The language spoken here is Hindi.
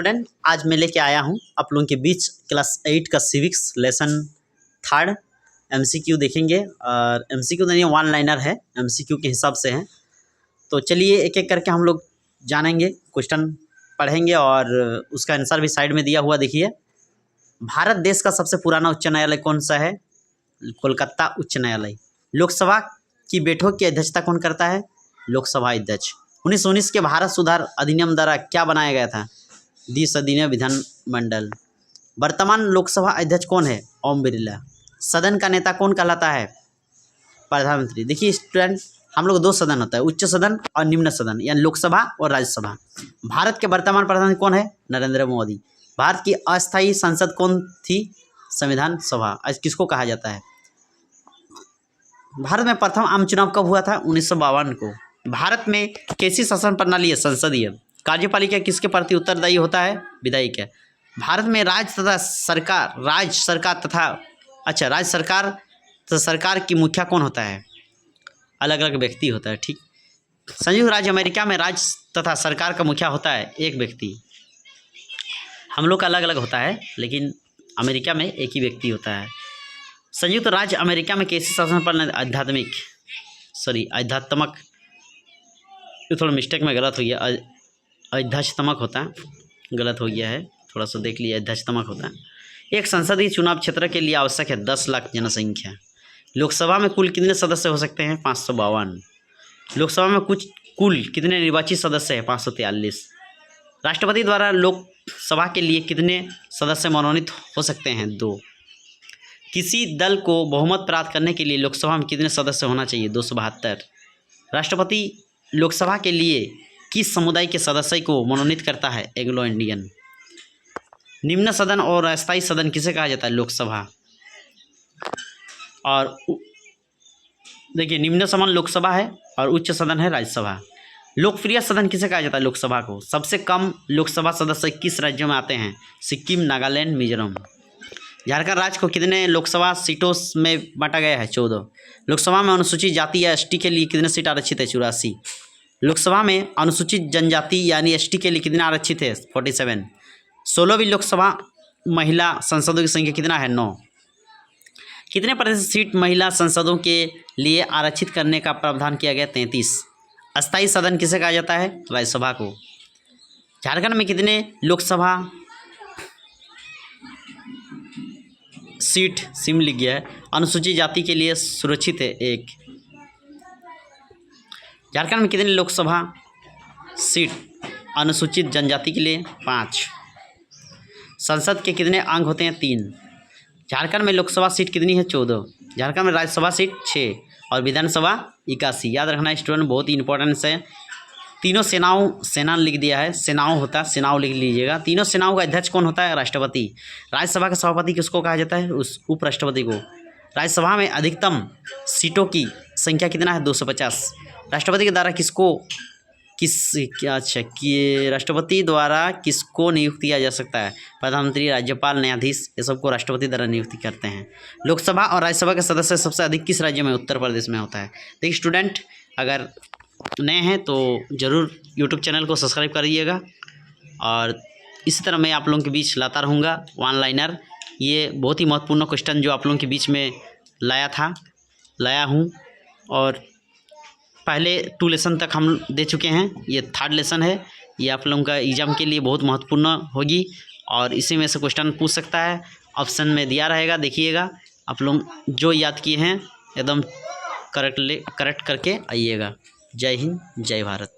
स्टूडेंट, आज मैं लेके आया हूँ आप लोगों के बीच क्लास 8 का सिविक्स लेसन 3 एमसीक्यू देखेंगे। और एमसीक्यू नहीं, वन लाइनर है, एमसीक्यू के हिसाब से है। तो चलिए एक एक करके हम लोग जानेंगे, क्वेश्चन पढ़ेंगे और उसका आंसर भी साइड में दिया हुआ देखिए। भारत देश का सबसे पुराना उच्च न्यायालय कौन सा है? कोलकाता उच्च न्यायालय। लोकसभा की बैठक की अध्यक्षता कौन करता है? लोकसभा अध्यक्ष। 1919 के भारत सुधार अधिनियम द्वारा क्या बनाया गया था? द्विसदनीय विधानमंडल। वर्तमान लोकसभा अध्यक्ष कौन है? ओम बिरला। सदन का नेता कौन कहलाता है? प्रधानमंत्री। देखिए स्टूडेंट, हम लोग दो सदन होता है, उच्च सदन और निम्न सदन, यानी लोकसभा और राज्यसभा। भारत के वर्तमान प्रधानमंत्री कौन है? नरेंद्र मोदी। भारत की अस्थायी संसद कौन थी? संविधान सभा। आज किसको कहा जाता है? भारत में प्रथम आम चुनाव कब हुआ था? 1952 को। भारत में कैसी शासन प्रणाली है? संसदीय। कार्यपालिका किसके प्रति उत्तरदायी होता है? विधायिक है। भारत में राज्य सरकार तथा सरकार की मुखिया कौन होता है? अलग अलग व्यक्ति होता है, ठीक। संयुक्त राज्य अमेरिका में राज्य तथा सरकार का मुखिया होता है एक व्यक्ति। हम लोग का अलग अलग होता है, लेकिन अमेरिका में एक ही व्यक्ति होता है। संयुक्त राज्य अमेरिका में कैसी शासन प्रणाली? आध्यात्मक, ये थोड़ा मिस्टेक में गलत हो गया, अध्यात्मक होता है, गलत हो गया है, थोड़ा सा देख लिया, अध्यात्मक होता है। एक संसदीय चुनाव क्षेत्र के लिए आवश्यक है 10 लाख जनसंख्या। लोकसभा में कुल कितने सदस्य हो सकते हैं? 552। लोकसभा में कुल कितने निर्वाचित सदस्य हैं? 543। राष्ट्रपति द्वारा लोकसभा के लिए कितने सदस्य मनोनीत हो सकते हैं? 2। किसी दल को बहुमत प्राप्त करने के लिए लोकसभा में कितने सदस्य होना चाहिए? 272। राष्ट्रपति लोकसभा के लिए किस समुदाय के सदस्य को मनोनीत करता है? Anglo Indian. निम्न सदन और अस्थायी सदन किसे कहा जाता है? लोकसभा। और देखिए, निम्न सदन लोकसभा है और उच्च सदन है राज्यसभा। लोकप्रिय सदन किसे कहा जाता है? लोकसभा को। सबसे कम लोकसभा सदस्य किस राज्यों में आते हैं? सिक्किम, नागालैंड, मिजोरम। झारखंड राज्य को कितने लोकसभा सीटों में बांटा गया है? 14। लोकसभा में अनुसूचित जाति या एसटी के लिए कितने सीट आरक्षित है? 84। लोकसभा में अनुसूचित जनजाति यानी एसटी के लिए कितने आरक्षित है? 47। 16वीं लोकसभा महिला सांसदों की संख्या कितना है? 9। कितने प्रतिशत सीट महिला सांसदों के लिए आरक्षित करने का प्रावधान किया गया? 33। अस्थायी सदन किसे कहा जाता है? राज्यसभा को। झारखंड में कितने लोकसभा सीट, सिम लिख गया है, अनुसूचित जाति के लिए सुरक्षित है? 1। झारखंड में कितने लोकसभा सीट अनुसूचित जनजाति के लिए? 5। संसद के कितने अंग होते हैं? 3। झारखंड में लोकसभा सीट कितनी है? 14। झारखंड में राज्यसभा सीट 6 और विधानसभा 81। याद रखना स्टूडेंट, बहुत ही इंपॉर्टेंट है। तीनों सेना लिख दिया है, सेनाओं होता है, सेनाओं लिख लीजिएगा। तीनों सेनाओं का अध्यक्ष कौन होता है? राष्ट्रपति। राज्यसभा का सभापति किसको कहा जाता है? उस उपराष्ट्रपति को। राज्यसभा में अधिकतम सीटों की संख्या कितना है? 250। राष्ट्रपति के द्वारा राष्ट्रपति द्वारा किसको नियुक्त किया जा सकता है? प्रधानमंत्री, राज्यपाल, न्यायाधीश, ये सबको राष्ट्रपति द्वारा नियुक्ति करते हैं। लोकसभा और राज्यसभा के सदस्य सबसे अधिक किस राज्य में? उत्तर प्रदेश में होता है। देखिए स्टूडेंट, अगर नए हैं तो ज़रूर यूट्यूब चैनल को सब्सक्राइब करिएगा और इसी तरह मैं आप लोगों के बीच लाता रहूँगा वन लाइनर। ये बहुत ही महत्वपूर्ण क्वेश्चन जो आप लोगों के बीच में लाया हूँ। और पहले 2 लेसन तक हम दे चुके हैं, ये 3rd लेसन है। ये आप लोगों का एग्ज़ाम के लिए बहुत महत्वपूर्ण होगी और इसी में से क्वेश्चन पूछ सकता है, ऑप्शन में दिया रहेगा, देखिएगा। आप लोग जो याद किए हैं एकदम करेक्ट करके आइएगा। जय हिंद, जय भारत।